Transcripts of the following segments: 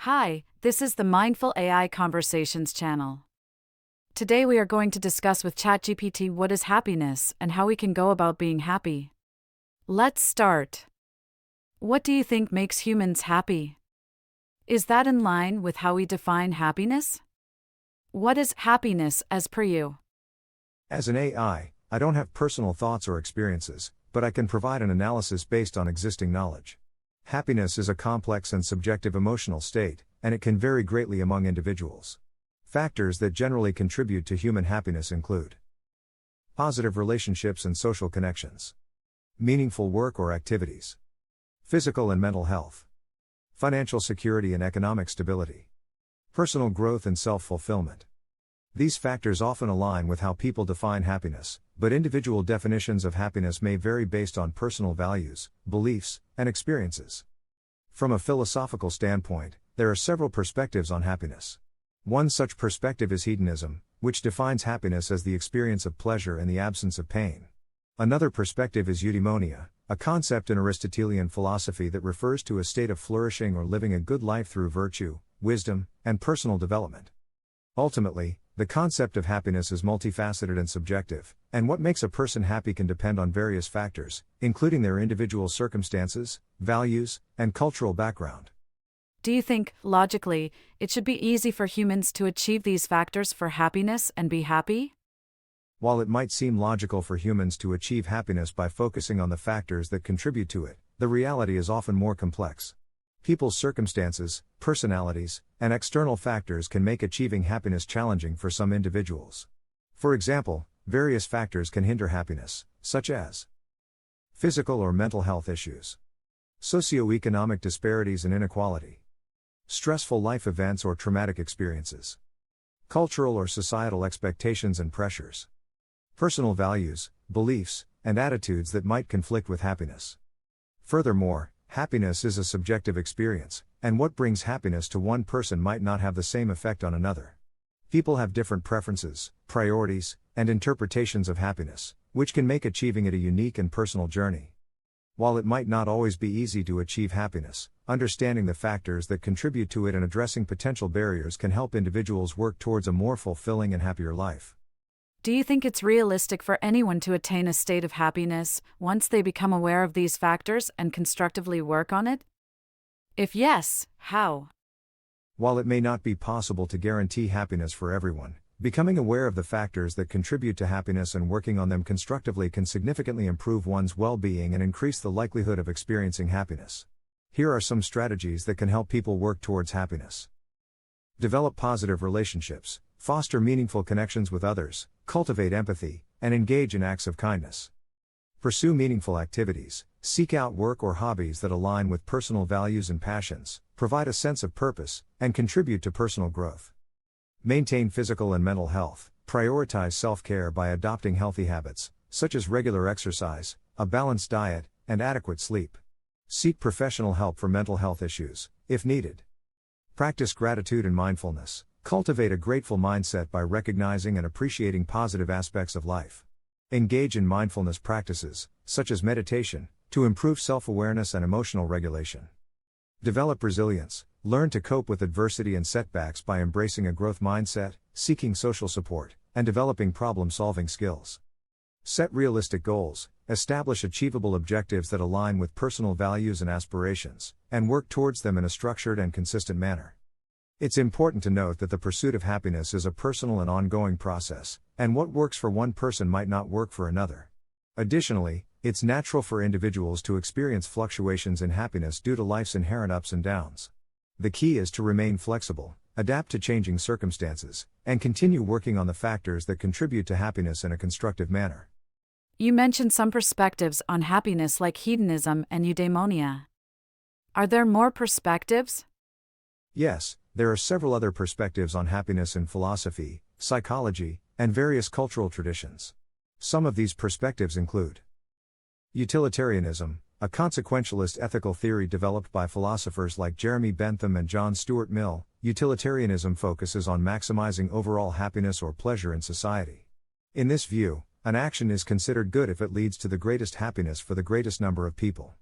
Hi, this is the Mindful AI Conversations channel. Today we are going to discuss with ChatGPT what is happiness and how we can go about being happy. Let's start. What do you think makes humans happy? Is that in line with how we define happiness? What is happiness as per you? As an AI, I don't have personal thoughts or experiences, but I can provide an analysis based on existing knowledge. Happiness is a complex and subjective emotional state, and it can vary greatly among individuals. Factors that generally contribute to human happiness include positive relationships and social connections, meaningful work or activities, physical and mental health, financial security and economic stability, personal growth and self-fulfillment. These factors often align with how people define happiness, but individual definitions of happiness may vary based on personal values, beliefs, and experiences. From a philosophical standpoint, there are several perspectives on happiness. One such perspective is hedonism, which defines happiness as the experience of pleasure and the absence of pain. Another perspective is eudaimonia, a concept in Aristotelian philosophy that refers to a state of flourishing or living a good life through virtue, wisdom, and personal development. Ultimately, the concept of happiness is multifaceted and subjective, and what makes a person happy can depend on various factors, including their individual circumstances, values, and cultural background. Do you think, logically, it should be easy for humans to achieve these factors for happiness and be happy? While it might seem logical for humans to achieve happiness by focusing on the factors that contribute to it, the reality is often more complex. People's circumstances, personalities, and external factors can make achieving happiness challenging for some individuals. For example, various factors can hinder happiness, such as physical or mental health issues, socioeconomic disparities and inequality, stressful life events or traumatic experiences, cultural or societal expectations and pressures, personal values, beliefs, and attitudes that might conflict with happiness. Furthermore, happiness is a subjective experience, and what brings happiness to one person might not have the same effect on another. People have different preferences, priorities, and interpretations of happiness, which can make achieving it a unique and personal journey. While it might not always be easy to achieve happiness, understanding the factors that contribute to it and addressing potential barriers can help individuals work towards a more fulfilling and happier life. Do you think it's realistic for anyone to attain a state of happiness once they become aware of these factors and constructively work on it? If yes, how? While it may not be possible to guarantee happiness for everyone, becoming aware of the factors that contribute to happiness and working on them constructively can significantly improve one's well-being and increase the likelihood of experiencing happiness. Here are some strategies that can help people work towards happiness. Develop positive relationships, foster meaningful connections with others, cultivate empathy, and engage in acts of kindness. Pursue meaningful activities, seek out work or hobbies that align with personal values and passions, provide a sense of purpose, and contribute to personal growth. Maintain physical and mental health, prioritize self-care by adopting healthy habits, such as regular exercise, a balanced diet, and adequate sleep. Seek professional help for mental health issues, if needed. Practice gratitude and mindfulness. Cultivate a grateful mindset by recognizing and appreciating positive aspects of life. Engage in mindfulness practices, such as meditation, to improve self-awareness and emotional regulation. Develop resilience. Learn to cope with adversity and setbacks by embracing a growth mindset, seeking social support, and developing problem-solving skills. Set realistic goals. Establish achievable objectives that align with personal values and aspirations, and work towards them in a structured and consistent manner. It's important to note that the pursuit of happiness is a personal and ongoing process, and what works for one person might not work for another. Additionally, it's natural for individuals to experience fluctuations in happiness due to life's inherent ups and downs. The key is to remain flexible, adapt to changing circumstances, and continue working on the factors that contribute to happiness in a constructive manner. You mentioned some perspectives on happiness like hedonism and eudaimonia. Are there more perspectives? Yes, there are several other perspectives on happiness in philosophy, psychology, and various cultural traditions. Some of these perspectives include utilitarianism, a consequentialist ethical theory developed by philosophers like Jeremy Bentham and John Stuart Mill. Utilitarianism focuses on maximizing overall happiness or pleasure in society. In this view, an action is considered good if it leads to the greatest happiness for the greatest number of people.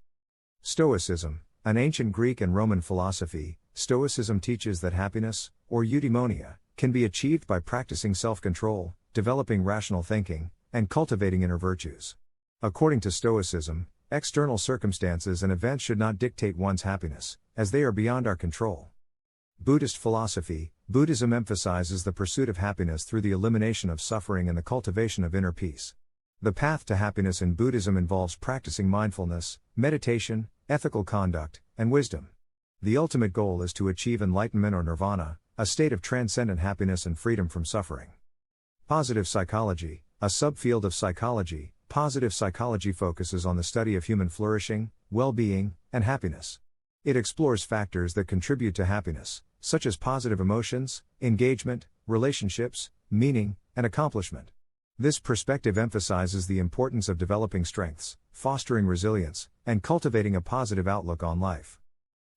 Stoicism, an ancient Greek and Roman philosophy, Stoicism teaches that happiness, or eudaimonia, can be achieved by practicing self-control, developing rational thinking, and cultivating inner virtues. According to Stoicism, external circumstances and events should not dictate one's happiness, as they are beyond our control. Buddhist philosophy, Buddhism emphasizes the pursuit of happiness through the elimination of suffering and the cultivation of inner peace. The path to happiness in Buddhism involves practicing mindfulness, meditation, ethical conduct, and wisdom. The ultimate goal is to achieve enlightenment or nirvana, a state of transcendent happiness and freedom from suffering. Positive psychology, a subfield of psychology, positive psychology focuses on the study of human flourishing, well-being, and happiness. It explores factors that contribute to happiness, such as positive emotions, engagement, relationships, meaning, and accomplishment. This perspective emphasizes the importance of developing strengths, fostering resilience, and cultivating a positive outlook on life.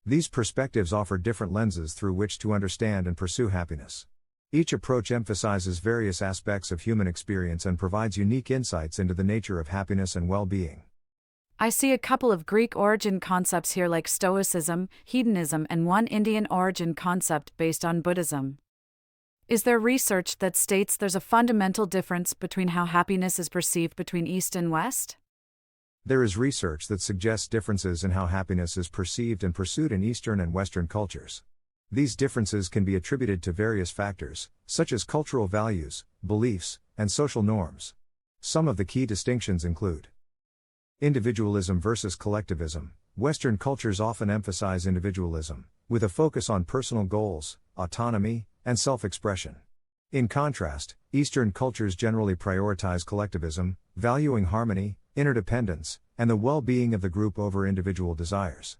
These perspectives offer different lenses through which to understand and pursue happiness. Each approach emphasizes various aspects of human experience and provides unique insights into the nature of happiness and well-being. I see a couple of Greek origin concepts here like Stoicism, hedonism, and one Indian origin concept based on Buddhism. Is there research that states there's a fundamental difference between how happiness is perceived between East and West? There is research that suggests differences in how happiness is perceived and pursued in Eastern and Western cultures. These differences can be attributed to various factors, such as cultural values, beliefs, and social norms. Some of the key distinctions include individualism versus collectivism. Western cultures often emphasize individualism, with a focus on personal goals, autonomy, and self-expression. In contrast, Eastern cultures generally prioritize collectivism, valuing harmony, interdependence, and the well-being of the group over individual desires.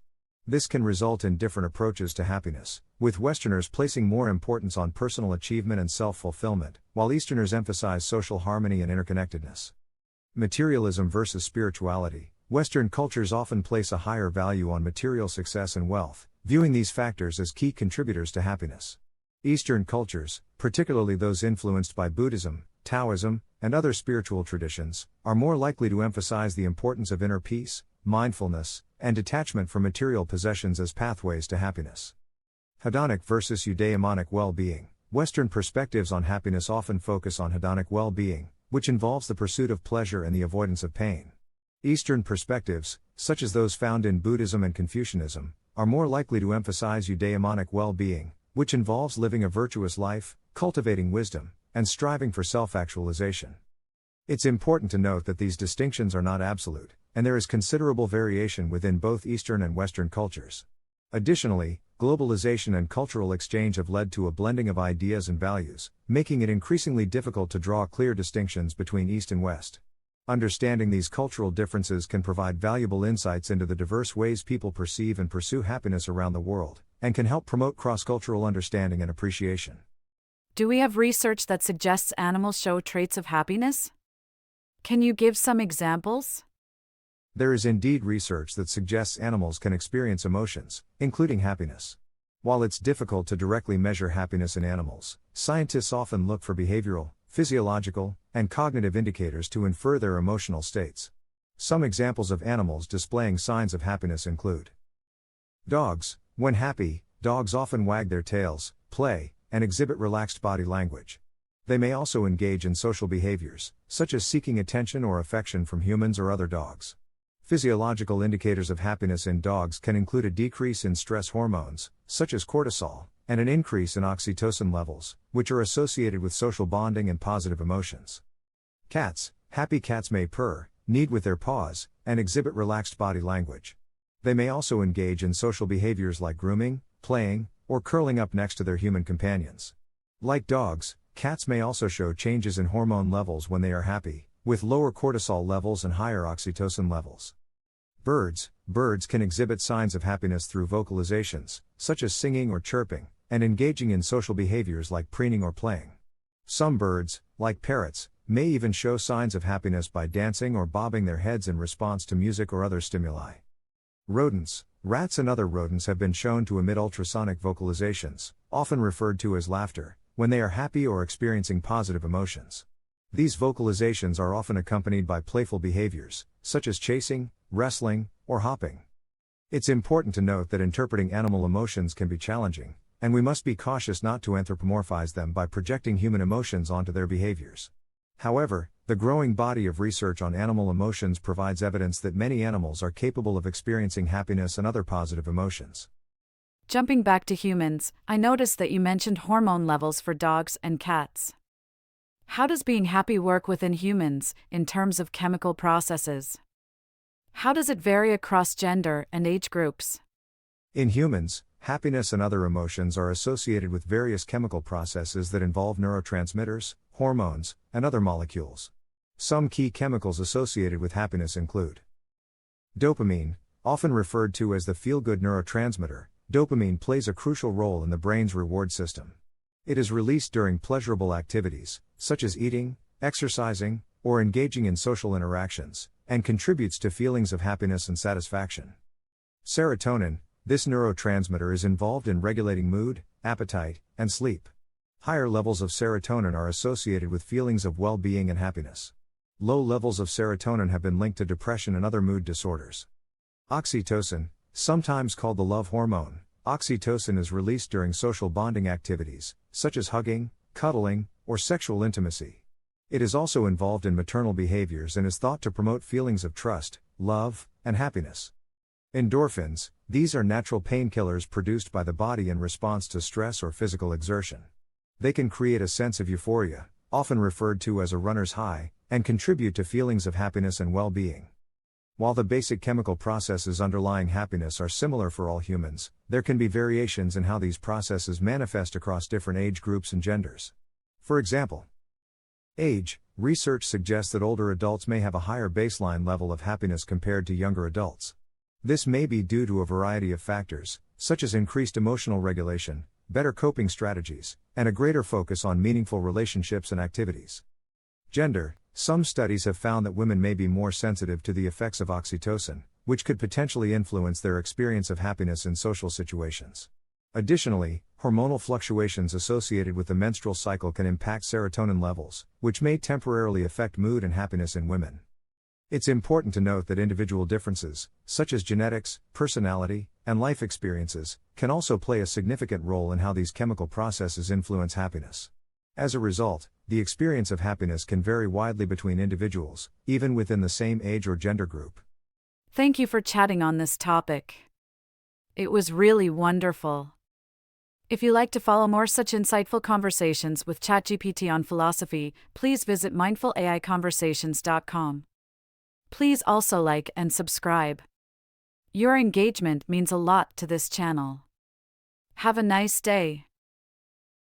This can result in different approaches to happiness, with Westerners placing more importance on personal achievement and self-fulfillment, while Easterners emphasize social harmony and interconnectedness. Materialism versus spirituality. Western cultures often place a higher value on material success and wealth, viewing these factors as key contributors to happiness. Eastern cultures, particularly those influenced by Buddhism, Taoism, and other spiritual traditions, are more likely to emphasize the importance of inner peace, mindfulness, and detachment from material possessions as pathways to happiness. Hedonic versus eudaimonic well-being. Western perspectives on happiness often focus on hedonic well-being, which involves the pursuit of pleasure and the avoidance of pain. Eastern perspectives, such as those found in Buddhism and Confucianism, are more likely to emphasize eudaimonic well-being, which involves living a virtuous life, cultivating wisdom, and striving for self-actualization. It's important to note that these distinctions are not absolute, and there is considerable variation within both Eastern and Western cultures. Additionally, globalization and cultural exchange have led to a blending of ideas and values, making it increasingly difficult to draw clear distinctions between East and West. Understanding these cultural differences can provide valuable insights into the diverse ways people perceive and pursue happiness around the world, and can help promote cross-cultural understanding and appreciation. Do we have research that suggests animals show traits of happiness? Can you give some examples? There is indeed research that suggests animals can experience emotions, including happiness. While it's difficult to directly measure happiness in animals, scientists often look for behavioral, physiological, and cognitive indicators to infer their emotional states. Some examples of animals displaying signs of happiness include dogs. When happy, dogs often wag their tails, play, and exhibit relaxed body language. They may also engage in social behaviors, such as seeking attention or affection from humans or other dogs. Physiological indicators of happiness in dogs can include a decrease in stress hormones, such as cortisol, and an increase in oxytocin levels, which are associated with social bonding and positive emotions. Cats. Happy cats may purr, knead with their paws, and exhibit relaxed body language. They may also engage in social behaviors like grooming, playing, or curling up next to their human companions. Like dogs, cats may also show changes in hormone levels when they are happy, with lower cortisol levels and higher oxytocin levels. Birds can exhibit signs of happiness through vocalizations, such as singing or chirping, and engaging in social behaviors like preening or playing. Some birds, like parrots, may even show signs of happiness by dancing or bobbing their heads in response to music or other stimuli. Rodents. Rats and other rodents have been shown to emit ultrasonic vocalizations, often referred to as laughter, when they are happy or experiencing positive emotions. These vocalizations are often accompanied by playful behaviors, such as chasing, wrestling, or hopping. It's important to note that interpreting animal emotions can be challenging, and we must be cautious not to anthropomorphize them by projecting human emotions onto their behaviors. However, the growing body of research on animal emotions provides evidence that many animals are capable of experiencing happiness and other positive emotions. Jumping back to humans, I noticed that you mentioned hormone levels for dogs and cats. How does being happy work within humans, in terms of chemical processes? How does it vary across gender and age groups? In humans, happiness and other emotions are associated with various chemical processes that involve neurotransmitters, hormones, and other molecules. Some key chemicals associated with happiness include dopamine, often referred to as the feel-good neurotransmitter. Dopamine plays a crucial role in the brain's reward system. It is released during pleasurable activities, such as eating, exercising, or engaging in social interactions, and contributes to feelings of happiness and satisfaction. Serotonin, this neurotransmitter is involved in regulating mood, appetite, and sleep. Higher levels of serotonin are associated with feelings of well-being and happiness. Low levels of serotonin have been linked to depression and other mood disorders. Oxytocin, sometimes called the love hormone, oxytocin is released during social bonding activities, such as hugging, cuddling, or sexual intimacy. It is also involved in maternal behaviors and is thought to promote feelings of trust, love, and happiness. Endorphins, these are natural painkillers produced by the body in response to stress or physical exertion. They can create a sense of euphoria, often referred to as a runner's high, and contribute to feelings of happiness and well-being. While the basic chemical processes underlying happiness are similar for all humans, there can be variations in how these processes manifest across different age groups and genders. For example, age. Research suggests that older adults may have a higher baseline level of happiness compared to younger adults. This may be due to a variety of factors, such as increased emotional regulation, better coping strategies, and a greater focus on meaningful relationships and activities. Gender. Some studies have found that women may be more sensitive to the effects of oxytocin, which could potentially influence their experience of happiness in social situations. Additionally, hormonal fluctuations associated with the menstrual cycle can impact serotonin levels, which may temporarily affect mood and happiness in women. It's important to note that individual differences, such as genetics, personality, and life experiences, can also play a significant role in how these chemical processes influence happiness. As a result, the experience of happiness can vary widely between individuals, even within the same age or gender group. Thank you for chatting on this topic. It was really wonderful. If you like to follow more such insightful conversations with ChatGPT on philosophy, please visit mindfulaiconversations.com. Please also like and subscribe. Your engagement means a lot to this channel. Have a nice day.